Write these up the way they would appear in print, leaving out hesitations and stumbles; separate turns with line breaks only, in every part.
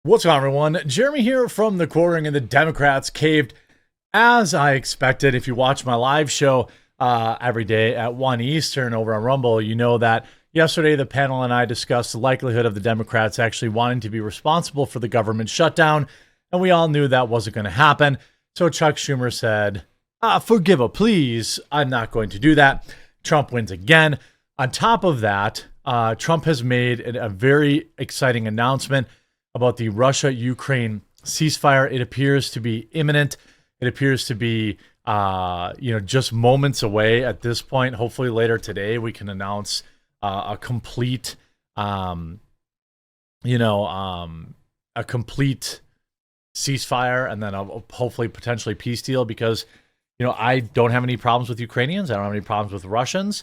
What's going on, everyone? Jeremy here from The Quartering, and the Democrats caved as I expected. If you watch my live show every day at 1 Eastern over on Rumble, you know that yesterday the panel and I discussed the likelihood of the Democrats actually wanting to be responsible for the government shutdown, and we all knew that wasn't going to happen. So Chuck Schumer said, forgive a please, I'm not going to do that. Trump wins again. On top of that, Trump has made a very exciting announcement about the Russia-Ukraine ceasefire. It appears to be imminent. It appears to be, just moments away at this point. Hopefully later today we can announce a complete, ceasefire, and then hopefully potentially peace deal. Because, I don't have any problems with Ukrainians. I don't have any problems with Russians.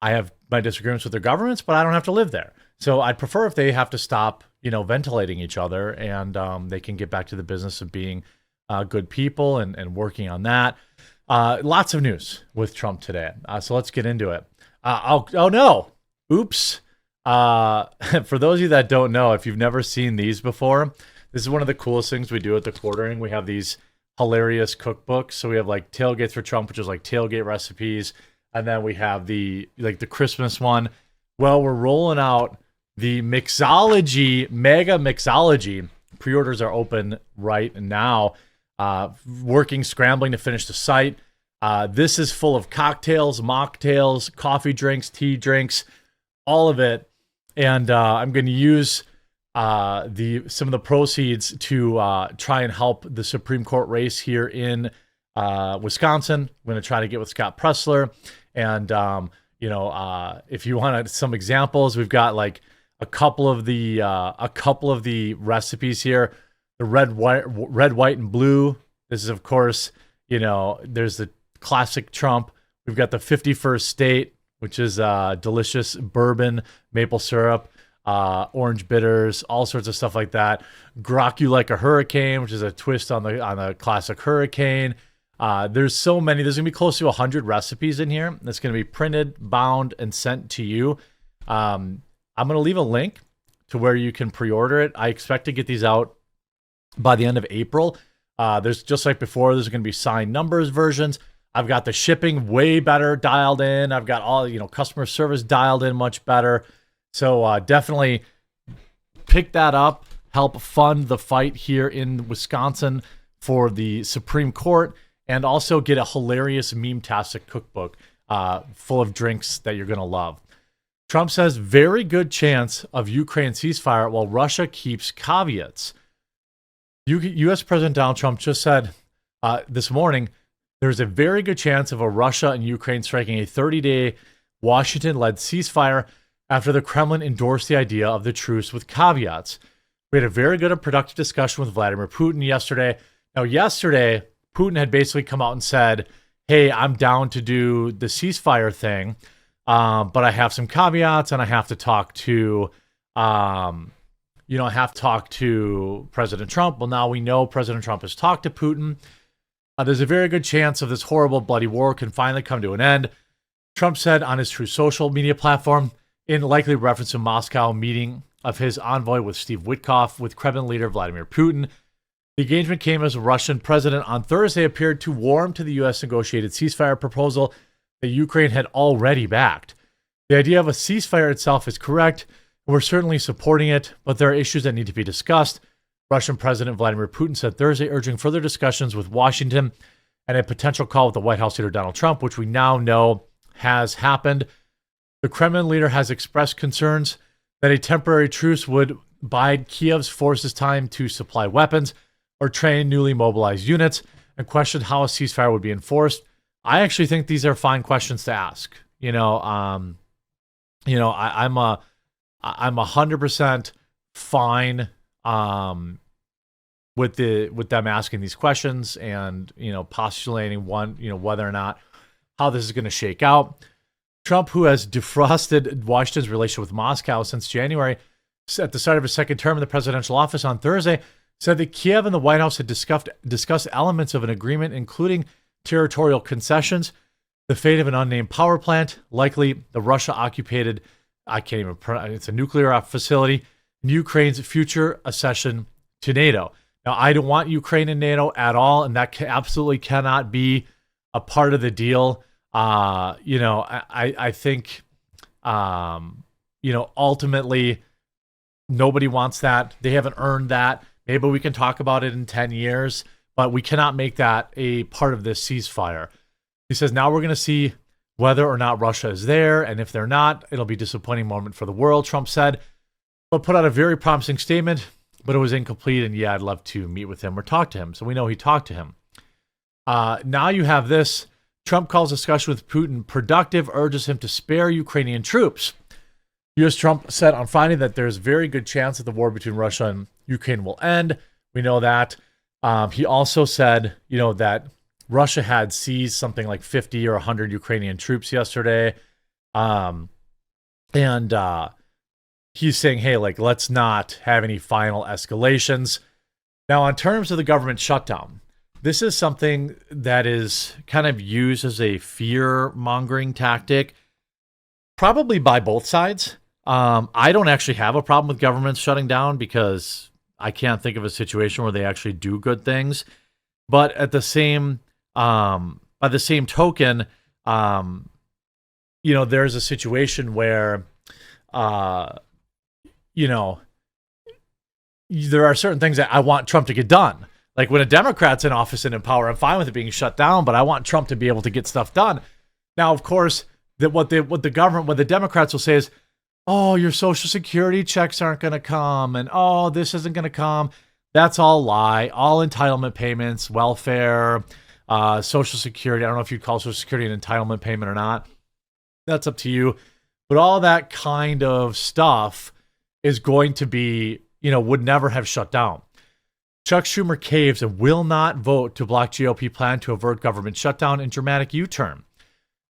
I have my disagreements with their governments, but I don't have to live there. So I'd prefer if they have to stop, ventilating each other, and they can get back to the business of being good people and working on that. Lots of news with Trump today. So let's get into it. Oh no. Oops. For those of you that don't know, if you've never seen these before, this is one of the coolest things we do at The Quartering. We have these hilarious cookbooks. So we have like Tailgates for Trump, which is like tailgate recipes. And then we have the Christmas one. Well, we're rolling out the Mixology, Mega Mixology. Pre-orders are open right now. Scrambling to finish the site. This is full of cocktails, mocktails, coffee drinks, tea drinks, all of it. And I'm going to use some of the proceeds to try and help the Supreme Court race here in Wisconsin. I'm going to try to get with Scott Pressler. And, if you want some examples, we've got like a couple of the recipes here. The red, white, and blue. This is, of course, there's the classic Trump. We've got the 51st State, which is delicious bourbon, maple syrup, orange bitters, all sorts of stuff like that. Grok You Like a Hurricane, which is a twist on the classic hurricane. There's so many. There's going to be close to 100 recipes in here. That's going to be printed, bound, and sent to you. I'm going to leave a link to where you can pre-order it. I expect to get these out by the end of April. There's, just like before, there's going to be signed numbers versions. I've got the shipping way better dialed in. I've got all, customer service dialed in much better. So definitely pick that up. Help fund the fight here in Wisconsin for the Supreme Court. And also get a hilarious meme-tastic cookbook full of drinks that you're going to love. Trump says very good chance of Ukraine ceasefire while Russia keeps caveats. U.S. President Donald Trump just said this morning there's a very good chance of a Russia and Ukraine striking a 30-day Washington-led ceasefire after the Kremlin endorsed the idea of the truce with caveats. We had a very good and productive discussion with Vladimir Putin yesterday. Now, yesterday, Putin had basically come out and said, hey, I'm down to do the ceasefire thing, but I have some caveats, and I have to talk to, President Trump. Well, now we know President Trump has talked to Putin. There's a very good chance of this horrible, bloody war can finally come to an end. Trump said on his Truth social media platform, in likely reference to Moscow meeting of his envoy with Steve Witkoff with Kremlin leader Vladimir Putin. The engagement came as the Russian president on Thursday appeared to warm to the U.S. negotiated ceasefire proposal that Ukraine had already backed. The idea of a ceasefire itself is correct. We're certainly supporting it, but there are issues that need to be discussed. Russian President Vladimir Putin said Thursday, urging further discussions with Washington and a potential call with the White House leader Donald Trump, which we now know has happened. The Kremlin leader has expressed concerns that a temporary truce would bide Kiev's forces time to supply weapons or train newly mobilized units, and questioned how a ceasefire would be enforced. I actually think these are fine questions to ask. I'm 100% fine with them asking these questions and postulating whether or not how this is going to shake out. Trump, who has defrosted Washington's relationship with Moscow since January, at the start of his second term in the presidential office on Thursday, said that Kiev and the White House had discussed elements of an agreement, including territorial concessions, the fate of an unnamed power plant, likely the Russia-occupied, it's a nuclear facility, and Ukraine's future accession to NATO. Now, I don't want Ukraine in NATO at all, and that absolutely cannot be a part of the deal. I think, ultimately, nobody wants that. They haven't earned that. Maybe we can talk about it in 10 years, but we cannot make that a part of this ceasefire. He says, now we're going to see whether or not Russia is there, and if they're not, it'll be a disappointing moment for the world, Trump said, but put out a very promising statement, but it was incomplete, and yeah, I'd love to meet with him or talk to him. So we know he talked to him. Now you have this. Trump calls discussion with Putin productive, urges him to spare Ukrainian troops. U.S. Trump said on Friday that there's a very good chance that the war between Russia and Ukraine will end. We know that. He also said, that Russia had seized something like 50 or 100 Ukrainian troops yesterday. He's saying, hey, let's not have any final escalations. Now, in terms of the government shutdown, this is something that is kind of used as a fear-mongering tactic, probably by both sides. I don't actually have a problem with governments shutting down because I can't think of a situation where they actually do good things. But at the same, by the same token, there's a situation where, there are certain things that I want Trump to get done. Like when a Democrat's in office and in power, I'm fine with it being shut down, but I want Trump to be able to get stuff done. Now, of course, what the Democrats will say is, oh, your Social Security checks aren't going to come, and oh, this isn't going to come. That's all lie. All entitlement payments, welfare, Social Security. I don't know if you'd call Social Security an entitlement payment or not. That's up to you. But all that kind of stuff is going to be, would never have shut down. Chuck Schumer caves and will not vote to block GOP plan to avert government shutdown in dramatic U-turn.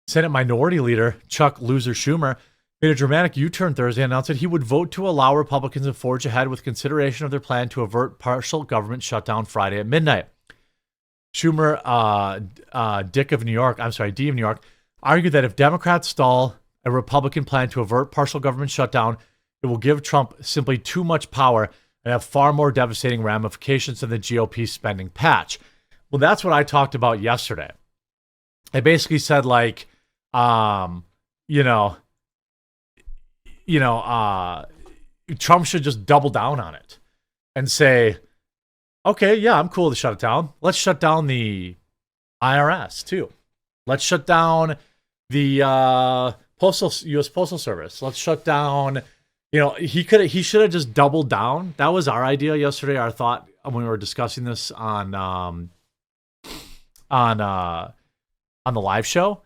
Senate Minority Leader Chuck Loser Schumer made a dramatic U-turn Thursday and announced that he would vote to allow Republicans to forge ahead with consideration of their plan to avert partial government shutdown Friday at midnight. Schumer, D of New York, argued that if Democrats stall a Republican plan to avert partial government shutdown, it will give Trump simply too much power and have far more devastating ramifications than the GOP spending patch. Well, that's what I talked about yesterday. I basically said, Trump should just double down on it and say, okay, yeah, I'm cool to shut it down. Let's shut down the IRS too. Let's shut down the U.S. Postal Service. Let's shut down. He should have just doubled down. That was our idea yesterday. Our thought when we were discussing this on the live show.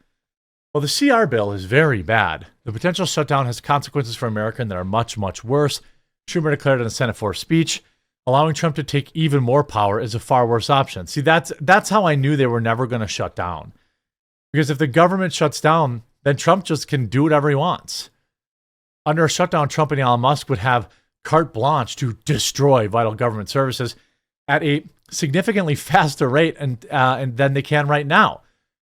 Well, the CR bill is very bad. The potential shutdown has consequences for America that are much, much worse. Schumer declared in a Senate floor speech, allowing Trump to take even more power is a far worse option. See, that's how I knew they were never going to shut down. Because if the government shuts down, then Trump just can do whatever he wants. Under a shutdown, Trump and Elon Musk would have carte blanche to destroy vital government services at a significantly faster rate and than they can right now.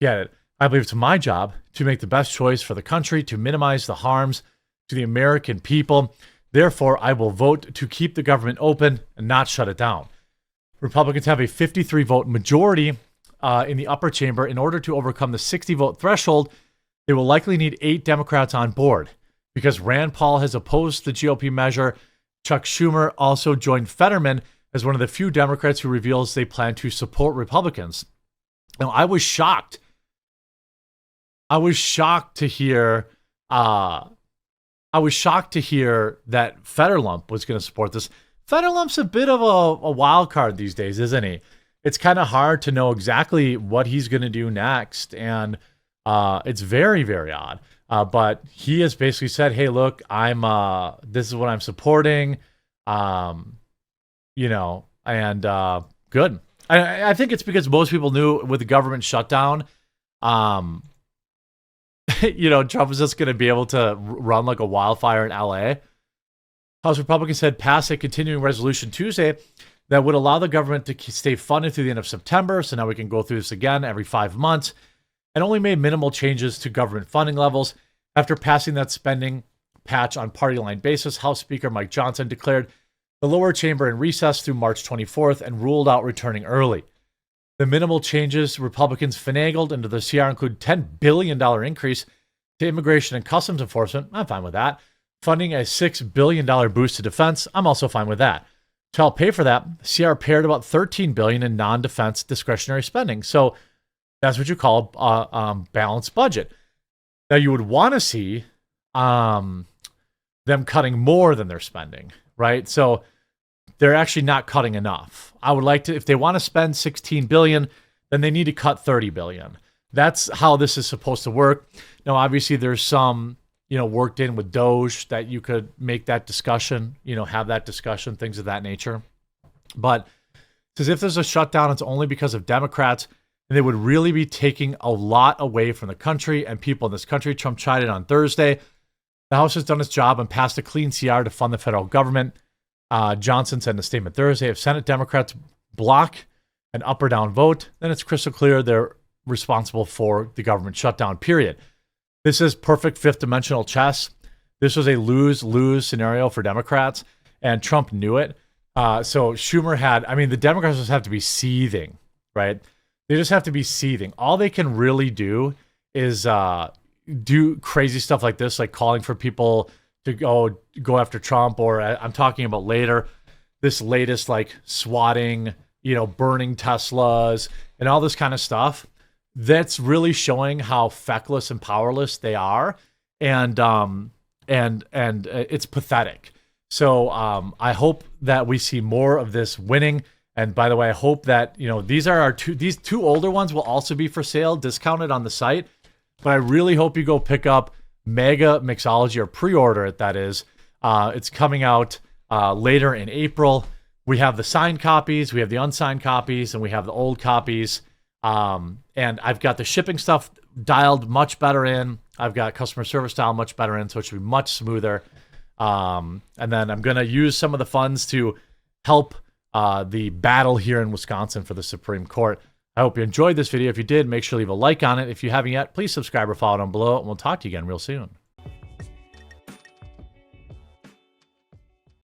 Get it? I believe it's my job to make the best choice for the country, to minimize the harms to the American people. Therefore, I will vote to keep the government open and not shut it down. Republicans have a 53-vote majority in the upper chamber. In order to overcome the 60-vote threshold, they will likely need 8 Democrats on board. Because Rand Paul has opposed the GOP measure, Chuck Schumer also joined Fetterman as one of the few Democrats who reveals they plan to support Republicans. Now, I was shocked. I was shocked to hear that Fetterlump was going to support this. Fetterlump's a bit of a wild card these days, isn't he? It's kind of hard to know exactly what he's going to do next, and it's very, very odd. But he has basically said, hey, look, this is what I'm supporting, and good. I think it's because most people knew with the government shutdown, Trump was just going to be able to run like a wildfire in LA. House Republicans had passed a continuing resolution Tuesday that would allow the government to stay funded through the end of September. So now we can go through this again every 5 months, and only made minimal changes to government funding levels. After passing that spending patch on party line basis, House Speaker Mike Johnson declared The lower chamber in recess through March 24th and ruled out returning early. The minimal changes Republicans finagled into the CR include $10 billion increase to immigration and customs enforcement. I'm fine with that. Funding a $6 billion boost to defense. I'm also fine with that. To help pay for that, CR paired about $13 billion in non-defense discretionary spending. So that's what you call a balanced budget. Now you would want to see them cutting more than they're spending, right? So they're actually not cutting enough. I would like to, if they want to spend $16 billion, then they need to cut $30 billion. That's how this is supposed to work. Now, obviously, there's some, worked in with Doge that you could make that discussion, have that discussion, things of that nature. But it's as if there's a shutdown, it's only because of Democrats, and they would really be taking a lot away from the country and people in this country. Trump tried it on Thursday. The House has done its job and passed a clean CR to fund the federal government. Johnson said in a statement Thursday, if Senate Democrats block an up or down vote, then it's crystal clear they're responsible for the government shutdown, period. This is perfect fifth dimensional chess. This was a lose-lose scenario for Democrats, and Trump knew it. So Schumer the Democrats just have to be seething, right? They just have to be seething. All they can really do is do crazy stuff like this, like calling for people to go after Trump, or I'm talking about later, this latest like swatting, burning Teslas and all this kind of stuff. That's really showing how feckless and powerless they are, and it's pathetic. So I hope that we see more of this winning. And by the way, I hope that these two older ones will also be for sale, discounted on the site. But I really hope you go pick up Mega Mixology, or pre-order it. That is, it's coming out later in April. We have the signed copies, we have the unsigned copies, and we have the old copies. And I've got the shipping stuff dialed much better in. I've got customer service dialed much better in, so it should be much smoother. And then I'm going to use some of the funds to help the battle here in Wisconsin for the Supreme Court. I hope you enjoyed this video. If you did, make sure to leave a like on it. If you haven't yet, please subscribe or follow down below, and we'll talk to you again real soon.